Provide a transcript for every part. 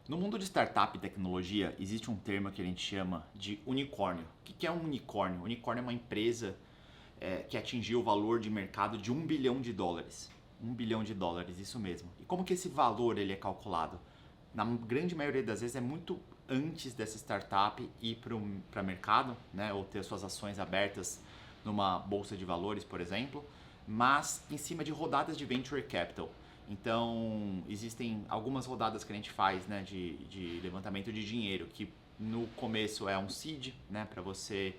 No mundo de startup e tecnologia, existe um termo que a gente chama de unicórnio. O que é um unicórnio? Unicórnio é uma empresa que atingiu o valor de mercado de US$ 1 bilhão. US$ 1 bilhão, isso mesmo. E como que esse valor ele é calculado? Na grande maioria das vezes é muito antes dessa startup ir para o mercado, né, ou ter suas ações abertas numa bolsa de valores, por exemplo, mas em cima de rodadas de venture capital. Então, existem algumas rodadas que a gente faz, né, de levantamento de dinheiro, que no começo é um seed, né, para você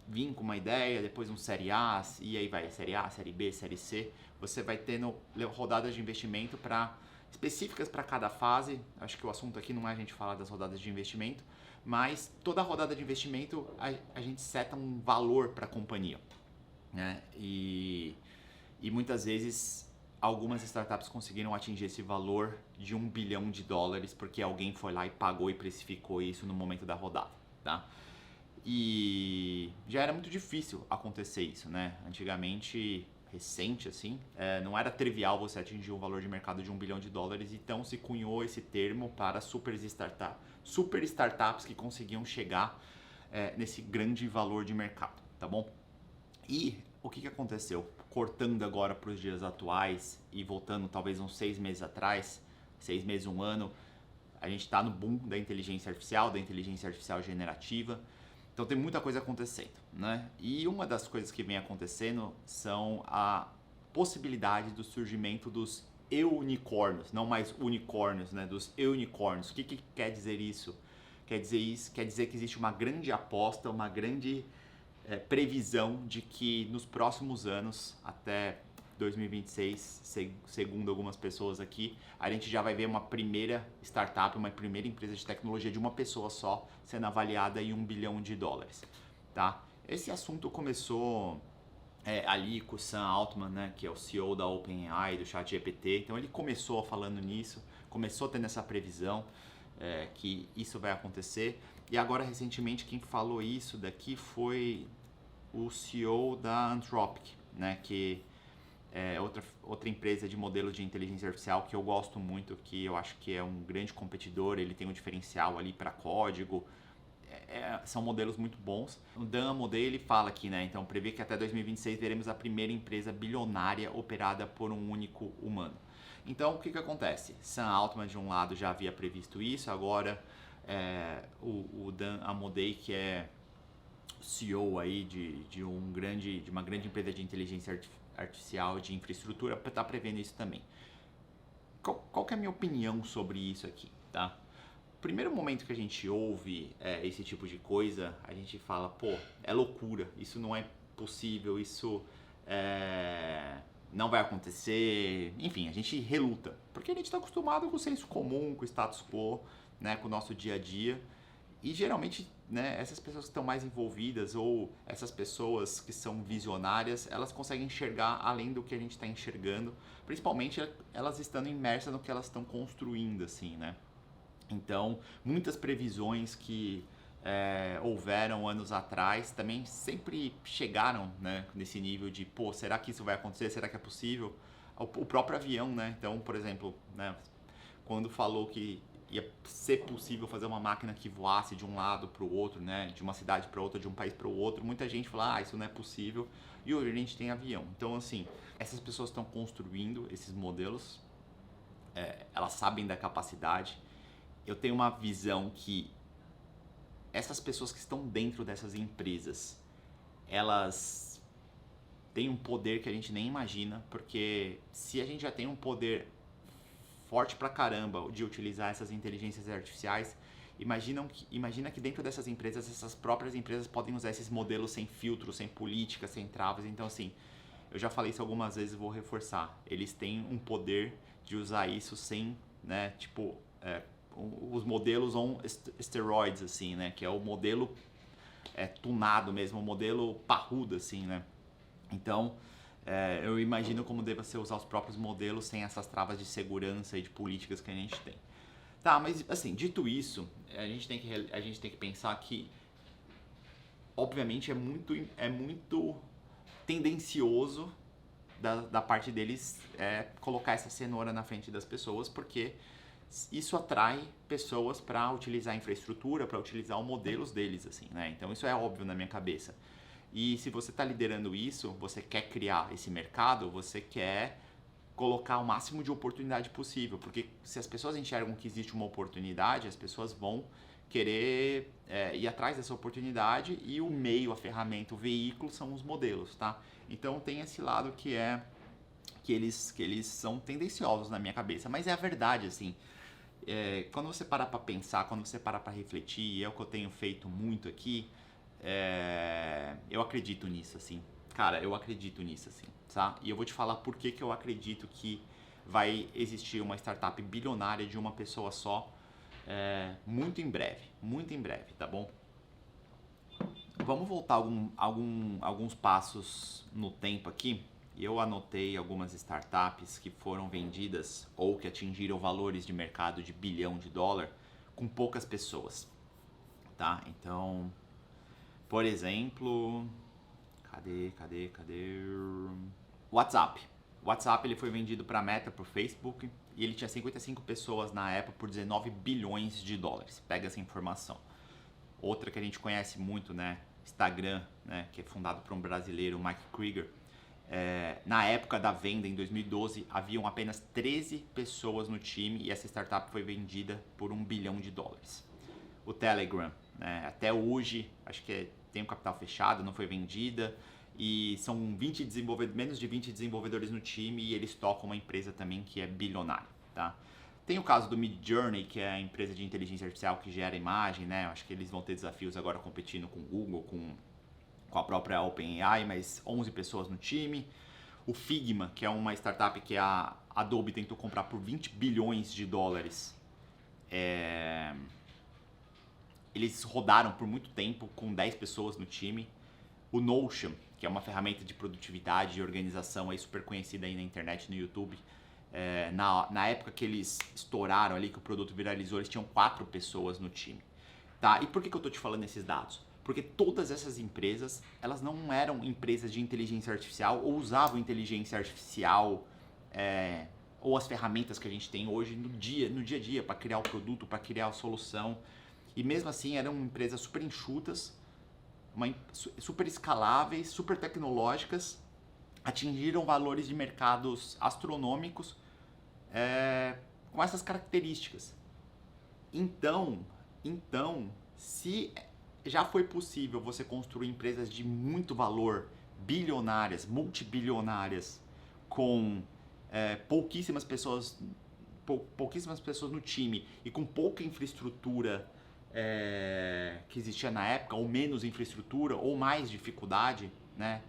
vir com uma ideia, depois um série A, e aí vai série A, série B, série C. Você vai tendo rodadas de investimento específicas para cada fase. Acho que o assunto aqui não é a gente falar das rodadas de investimento, mas toda rodada de investimento a gente seta um valor para a companhia, né? E muitas vezes algumas startups conseguiram atingir esse valor de US$ 1 bilhão porque alguém foi lá e pagou e precificou isso no momento da rodada, tá? E já era muito difícil acontecer isso, né? Antigamente, recente assim, não era trivial você atingir um valor de mercado de US$ 1 bilhão, então se cunhou esse termo para super startups que conseguiam chegar nesse grande valor de mercado, tá bom? E o que aconteceu? Cortando agora para os dias atuais e voltando talvez uns 6 meses atrás, 6 meses, um ano, a gente está no boom da inteligência artificial generativa. Então tem muita coisa acontecendo, né? E uma das coisas que vem acontecendo são a possibilidade do surgimento dos eunicórnios, não mais unicórnios, né? Dos eunicórnios. O que quer dizer isso? Quer dizer que existe uma grande aposta, uma grande previsão de que nos próximos anos, até 2026, segundo algumas pessoas aqui, a gente já vai ver uma primeira startup, uma primeira empresa de tecnologia de uma pessoa só sendo avaliada em US$ 1 bilhão, tá? Esse assunto começou ali com o Sam Altman, né, que é o CEO da OpenAI, do ChatGPT. Então ele começou falando nisso, começou tendo essa previsão que isso vai acontecer. E agora, recentemente, quem falou isso daqui foi o CEO da Anthropic, né, que é outra empresa de modelos de inteligência artificial que eu gosto muito, que eu acho que é um grande competidor, ele tem um diferencial ali para código, são modelos muito bons. O Dan Amodei, ele fala aqui, né, então prevê que até 2026 veremos a primeira empresa bilionária operada por um único humano. Então, o que acontece? Sam Altman, de um lado, já havia previsto isso, agora o Dan Amodei, que é CEO aí de uma grande empresa de inteligência artificial de infraestrutura, está prevendo isso também. Qual que é a minha opinião sobre isso aqui, tá? Primeiro momento que a gente ouve esse tipo de coisa, a gente fala, pô, é loucura, isso não é possível, isso não vai acontecer, enfim, a gente reluta, porque a gente está acostumado com o senso comum, com o status quo, né, com o nosso dia a dia. E geralmente, né, essas pessoas que estão mais envolvidas ou essas pessoas que são visionárias, elas conseguem enxergar além do que a gente está enxergando, principalmente elas estando imersas no que elas estão construindo, assim, né? Então, muitas previsões que houveram anos atrás também sempre chegaram, né, nesse nível de, pô, será que isso vai acontecer? Será que é possível? O próprio avião, né? Então, por exemplo, né, quando falou que ia ser possível fazer uma máquina que voasse de um lado para o outro, né, de uma cidade para outra, de um país para o outro, muita gente fala, isso não é possível, e hoje a gente tem avião. Então, assim, essas pessoas estão construindo esses modelos, elas sabem da capacidade. Eu tenho uma visão que essas pessoas que estão dentro dessas empresas, elas têm um poder que a gente nem imagina, porque se a gente já tem um poder forte pra caramba de utilizar essas inteligências artificiais, imagina que dentro dessas empresas, essas próprias empresas podem usar esses modelos sem filtro, sem política, sem travas. Então, assim, eu já falei isso algumas vezes e vou reforçar. Eles têm um poder de usar isso sem, né, tipo, os modelos on steroids, assim, né, que é o modelo tunado mesmo, o modelo parrudo, assim, né. Então, eu imagino como deva ser usar os próprios modelos sem essas travas de segurança e de políticas que a gente tem. Tá, mas assim, dito isso, a gente tem que pensar que, obviamente, é muito tendencioso da parte deles colocar essa cenoura na frente das pessoas, porque isso atrai pessoas para utilizar a infraestrutura, para utilizar os modelos deles, assim, né? Então isso é óbvio na minha cabeça. E se você está liderando isso, você quer criar esse mercado, você quer colocar o máximo de oportunidade possível, porque se as pessoas enxergam que existe uma oportunidade, as pessoas vão querer ir atrás dessa oportunidade, e o meio, a ferramenta, o veículo são os modelos, tá? Então tem esse lado que eles são tendenciosos na minha cabeça, mas é a verdade, assim. Quando você para para pensar, quando você para para refletir, e é o que eu tenho feito muito aqui, eu acredito nisso, assim. Cara, eu acredito nisso, assim, tá? E eu vou te falar por que eu acredito que vai existir uma startup bilionária de uma pessoa só, muito em breve, tá bom? Vamos voltar alguns passos no tempo aqui. Eu anotei algumas startups que foram vendidas ou que atingiram valores de mercado de bilhão de dólar com poucas pessoas, tá? Então, por exemplo, cadê? WhatsApp. O WhatsApp ele foi vendido para a Meta, para o Facebook, e ele tinha 55 pessoas na época por 19 bilhões de dólares. Pega essa informação. Outra que a gente conhece muito, né? Instagram, né? Que é fundado por um brasileiro, Mike Krieger. Na época da venda, em 2012, haviam apenas 13 pessoas no time e essa startup foi vendida por 1 bilhão de dólares. O Telegram, né? Até hoje, acho que tem um capital fechado, não foi vendida, e são menos de 20 desenvolvedores no time, e eles tocam uma empresa também que é bilionária, tá? Tem o caso do Midjourney, que é a empresa de inteligência artificial que gera imagem, né? Acho que eles vão ter desafios agora competindo com o Google, com a própria OpenAI, mas 11 pessoas no time. O Figma, que é uma startup que a Adobe tentou comprar por 20 bilhões de dólares. Eles rodaram por muito tempo com 10 pessoas no time. O Notion, que é uma ferramenta de produtividade e organização aí super conhecida aí na internet, no YouTube. Na época que eles estouraram ali, que o produto viralizou, eles tinham 4 pessoas no time. Tá? E por que eu tô te falando esses dados? Porque todas essas empresas, elas não eram empresas de inteligência artificial ou usavam inteligência artificial ou as ferramentas que a gente tem hoje no dia a dia para criar o produto, para criar a solução. E mesmo assim eram empresas super enxutas, super escaláveis, super tecnológicas, atingiram valores de mercados astronômicos com essas características. Então, se já foi possível você construir empresas de muito valor, bilionárias, multibilionárias, com pouquíssimas pessoas no time e com pouca infraestrutura que existia na época, ou menos infraestrutura, ou mais dificuldade, né?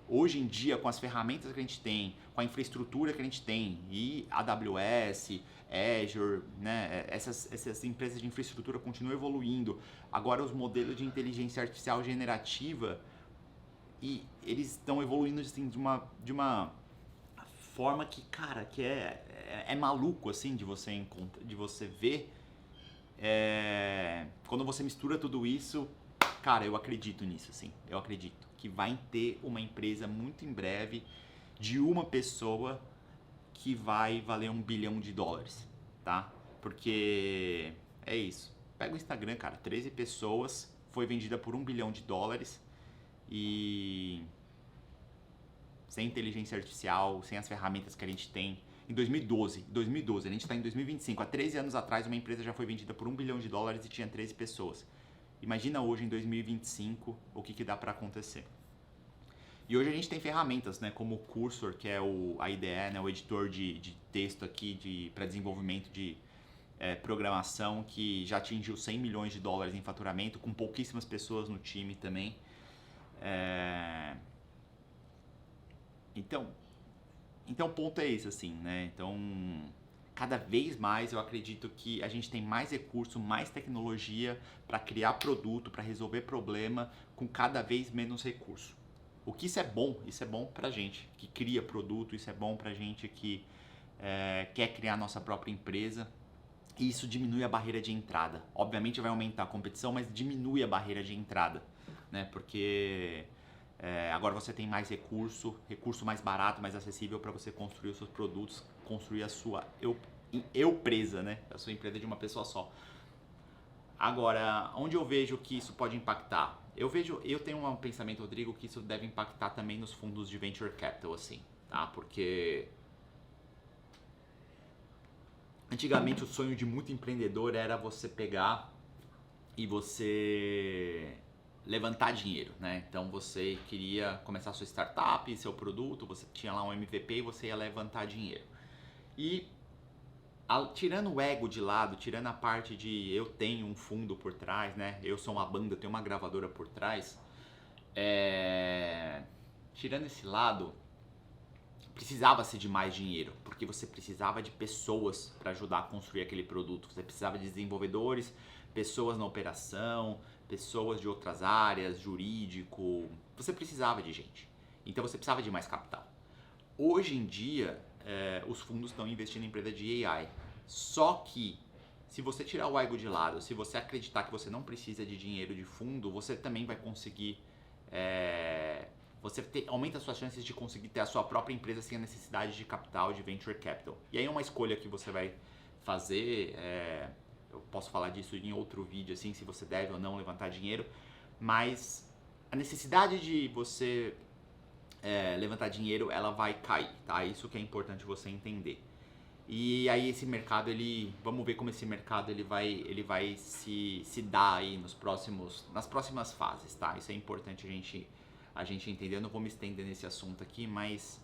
Hoje em dia, com as ferramentas que a gente tem, com a infraestrutura que a gente tem, e AWS, Azure, né? Essas empresas de infraestrutura continuam evoluindo. Agora os modelos de inteligência artificial generativa, e eles estão evoluindo assim, de uma forma que, cara, que é maluco assim de você ver. Quando você mistura tudo isso, cara, eu acredito nisso, assim. Eu acredito que vai ter uma empresa muito em breve de uma pessoa que vai valer 1 bilhão de dólares, tá? Porque é isso. Pega o Instagram, cara, 13 pessoas, foi vendida por 1 bilhão de dólares e sem inteligência artificial, sem as ferramentas que a gente tem. Em 2012, a gente está em 2025, há 13 anos atrás uma empresa já foi vendida por 1 bilhão de dólares e tinha 13 pessoas. Imagina hoje, em 2025, o que dá para acontecer. E hoje a gente tem ferramentas, né, como o Cursor, que é a IDE, né, o editor de texto aqui para desenvolvimento de programação, que já atingiu 100 milhões de dólares em faturamento, com pouquíssimas pessoas no time também. Então o ponto é esse, assim, né? Então, cada vez mais eu acredito que a gente tem mais recurso, mais tecnologia para criar produto, para resolver problema com cada vez menos recurso. O que isso é bom pra gente que cria produto, isso é bom pra gente que quer criar nossa própria empresa. E isso diminui a barreira de entrada. Obviamente vai aumentar a competição, mas diminui a barreira de entrada, né? Porque agora você tem mais recurso mais barato, mais acessível para você construir os seus produtos, construir a sua eu presa, né? A sua empresa é de uma pessoa só. Agora, onde eu vejo que isso pode impactar? Eu tenho um pensamento, Rodrigo, que isso deve impactar também nos fundos de venture capital, assim, tá? Porque antigamente o sonho de muito empreendedor era você pegar e você levantar dinheiro, né? Então você queria começar sua startup, seu produto, você tinha lá um MVP e você ia levantar dinheiro. E tirando o ego de lado, tirando a parte de eu tenho um fundo por trás, né? Eu sou uma banda, eu tenho uma gravadora por trás. Tirando esse lado, precisava-se de mais dinheiro, porque você precisava de pessoas para ajudar a construir aquele produto. Você precisava de desenvolvedores, pessoas na operação, pessoas de outras áreas, jurídico. Você precisava de gente. Então você precisava de mais capital. Hoje em dia, os fundos estão investindo em empresa de AI. Só que, se você tirar o ego de lado, se você acreditar que você não precisa de dinheiro de fundo, você também vai conseguir... aumenta as suas chances de conseguir ter a sua própria empresa sem a necessidade de capital, de venture capital. E aí é uma escolha que você vai fazer. Eu posso falar disso em outro vídeo, assim, se você deve ou não levantar dinheiro. Mas a necessidade de você levantar dinheiro, ela vai cair, tá? Isso que é importante você entender. E aí esse mercado, vamos ver como esse mercado ele vai se dar aí nas próximas fases, tá? Isso é importante a gente entender. Eu não vou me estender nesse assunto aqui, mas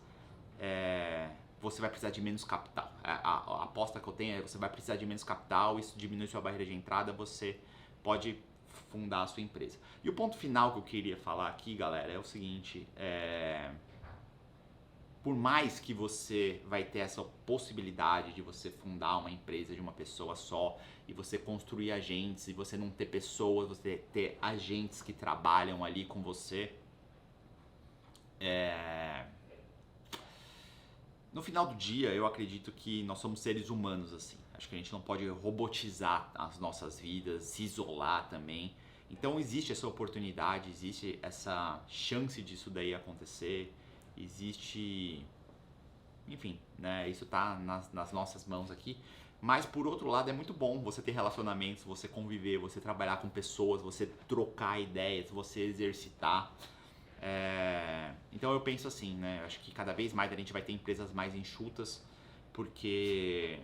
você vai precisar de menos capital. A aposta que eu tenho é que você vai precisar de menos capital, isso diminui sua barreira de entrada, você pode fundar a sua empresa. E o ponto final que eu queria falar aqui, galera, é o seguinte: por mais que você vai ter essa possibilidade de você fundar uma empresa de uma pessoa só e você construir agentes e você não ter pessoas, você ter agentes que trabalham ali com você, no final do dia eu acredito que nós somos seres humanos, assim. Acho que a gente não pode robotizar as nossas vidas, se isolar também. Então existe essa oportunidade, existe essa chance disso daí acontecer. Existe, enfim, né? Isso tá nas nossas mãos aqui. Mas por outro lado é muito bom você ter relacionamentos, você conviver, você trabalhar com pessoas, você trocar ideias, você exercitar. Então eu penso assim, né? Acho que cada vez mais a gente vai ter empresas mais enxutas, porque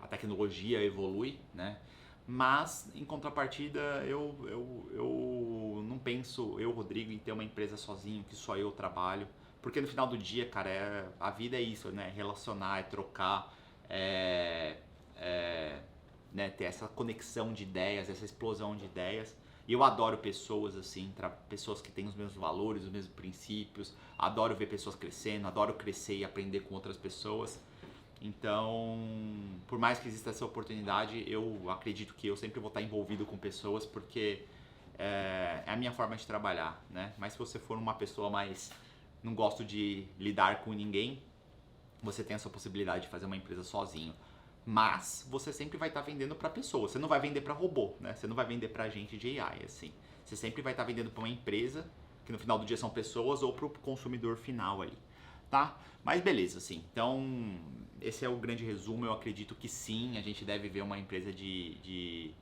a tecnologia evolui, né? Mas, em contrapartida, eu não penso, Rodrigo, em ter uma empresa sozinho, que só eu trabalho. Porque no final do dia, cara, a vida é isso, né? Relacionar, trocar, né? Ter essa conexão de ideias, essa explosão de ideias. E eu adoro pessoas, assim, pessoas que têm os mesmos valores, os mesmos princípios. Adoro ver pessoas crescendo, adoro crescer e aprender com outras pessoas. Então, por mais que exista essa oportunidade, eu acredito que eu sempre vou estar envolvido com pessoas, porque é a minha forma de trabalhar, né? Mas se você for uma pessoa mais não gosto de lidar com ninguém, você tem essa possibilidade de fazer uma empresa sozinho. Mas você sempre vai estar vendendo para pessoas. Você não vai vender para robô, né? Você não vai vender para agente de AI, assim. Você sempre vai estar vendendo para uma empresa, que no final do dia são pessoas, ou para o consumidor final ali. Tá? Mas beleza, assim, então esse é o grande resumo. Eu acredito que sim, a gente deve ver uma empresa de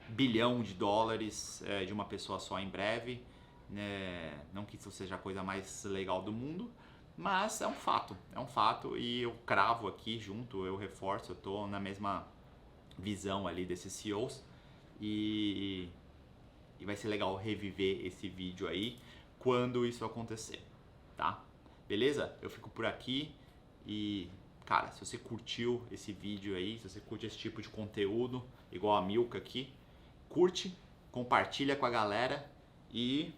bilhão de dólares de uma pessoa só em breve, né? Não que isso seja a coisa mais legal do mundo, mas é um fato e eu cravo aqui junto, eu reforço, eu tô na mesma visão ali desses CEOs e vai ser legal reviver esse vídeo aí quando isso acontecer, tá? Beleza? Eu fico por aqui e, cara, se você curtiu esse vídeo aí, se você curte esse tipo de conteúdo, igual a Milka aqui, curte, compartilha com a galera e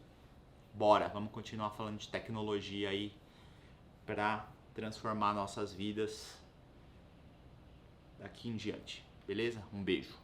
bora, vamos continuar falando de tecnologia aí para transformar nossas vidas daqui em diante, beleza? Um beijo.